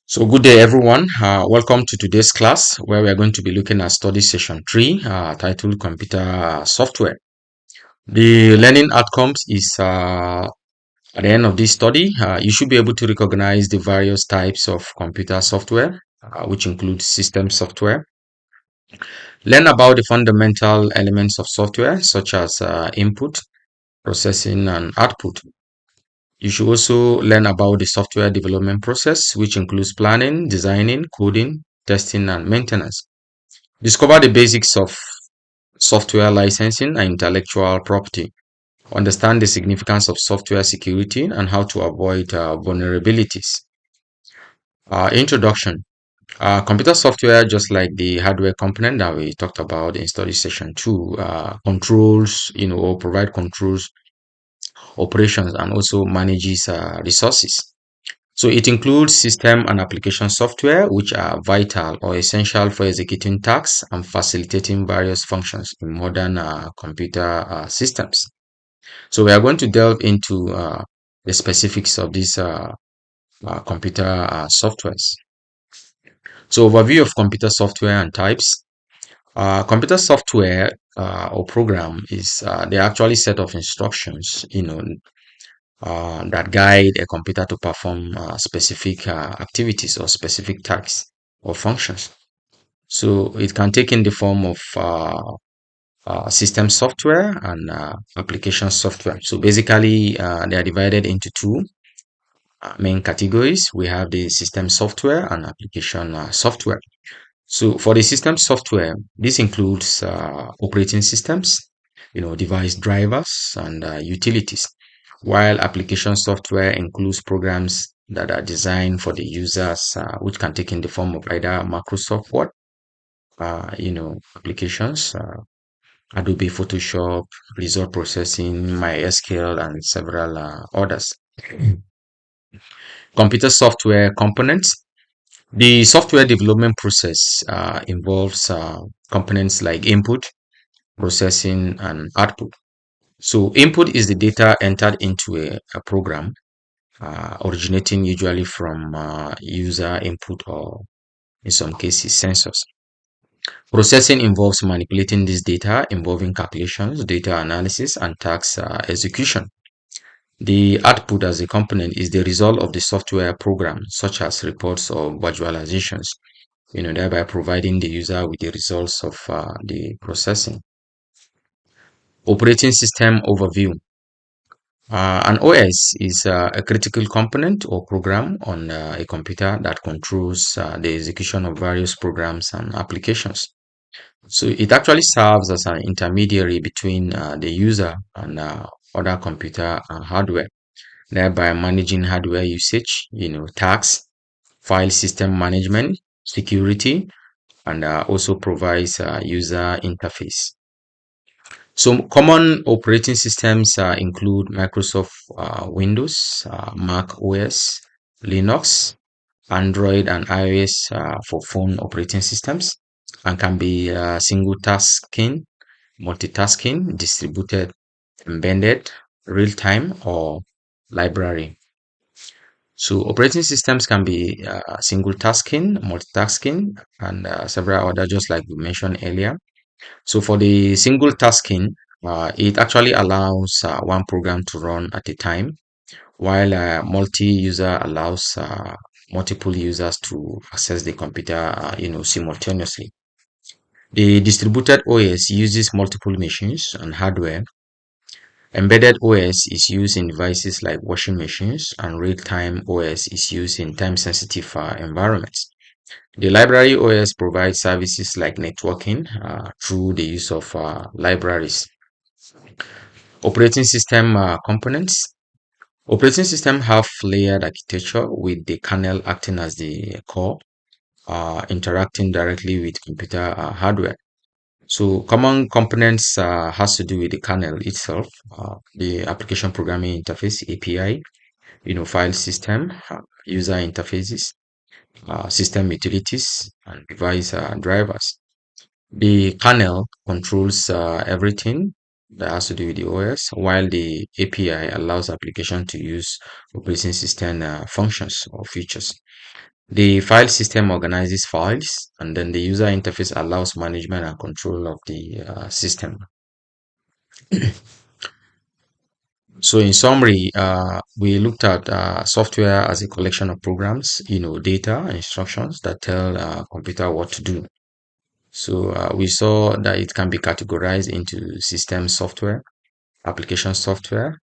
So good day everyone, welcome to today's class where we are going to be looking at study session 3 titled computer software. The learning outcomes is at the end of this study, you should be able to recognize the various types of computer software, which include system software. Learn about the fundamental elements of software such as input, processing, and output. You should also learn about the software development process, which includes planning, designing, coding, testing, and maintenance. Discover the basics of software licensing and intellectual property. Understand the significance of software security and how to avoid vulnerabilities. Introduction. Computer software, just like the hardware component that we talked about in study session 2, controls, or provide controls, operations, and also manages resources. So it includes system and application software, which are vital or essential for executing tasks and facilitating various functions in modern computer systems. So we are going to delve into the specifics of these computer softwares. So overview of computer software and types. Computer software or program is the actually set of instructions, that guide a computer to perform specific activities or specific tasks or functions. So it can take in the form of system software and application software. So basically, they are divided into two main categories. We have the system software and application software. So for the system software, this includes operating systems, device drivers and utilities, while application software includes programs that are designed for the users, which can take in the form of either Microsoft Word, applications, Adobe Photoshop, result processing, MySQL, and several others. Computer software components. The software development process involves components like input, processing, and output. So input is the data entered into a program, originating usually from user input or in some cases sensors. Processing involves manipulating this data, involving calculations, data analysis, and task execution. The output as a component is the result of the software program, such as reports or visualizations, thereby providing the user with the results of the processing. Operating system overview. An OS is a critical component or program on a computer that controls the execution of various programs and applications. So it actually serves as an intermediary between the user and other computer hardware, thereby managing hardware usage, tasks, file system management, security, and also provides user interface. So common operating systems include Microsoft Windows, Mac OS, Linux, Android, and iOS for phone operating systems, and can be single tasking, multitasking, distributed, embedded, real-time, or library. So operating systems can be single tasking, multitasking, and several other, just like we mentioned earlier. So for the single tasking, it actually allows one program to run at a time, while multi-user allows multiple users to access the computer, simultaneously. The distributed OS uses multiple machines and hardware. Embedded OS is used in devices like washing machines, and real-time OS is used in time-sensitive environments. The library OS provides services like networking through the use of libraries. Operating system components. Operating system have layered architecture with the kernel acting as the core, interacting directly with computer hardware. So common components has to do with the kernel itself, the application programming interface API, file system, user interfaces, system utilities, and device drivers. The kernel controls everything, that has to do with the OS, while the API allows application to use operating system functions or features. The file system organizes files, and then the user interface allows management and control of the system. So, in summary, we looked at software as a collection of programs, data, and instructions that tell computer what to do. So, we saw that it can be categorized into system software, application software,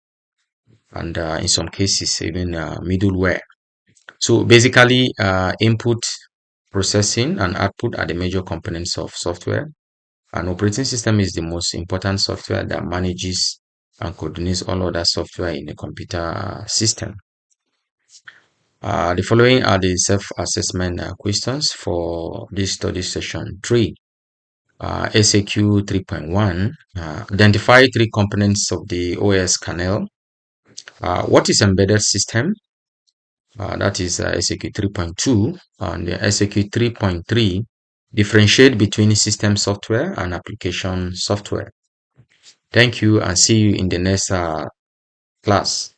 and in some cases, even middleware. So, basically, input, processing, and output are the major components of software. An operating system is the most important software that manages and coordinates all other software in a computer system. The following are the self-assessment questions for this study session 3. SAQ 3.1. Identify three components of the OS kernel. What is embedded system? That is SAQ 3.2. And SAQ 3.3. Differentiate between system software and application software. Thank you and see you in the next class.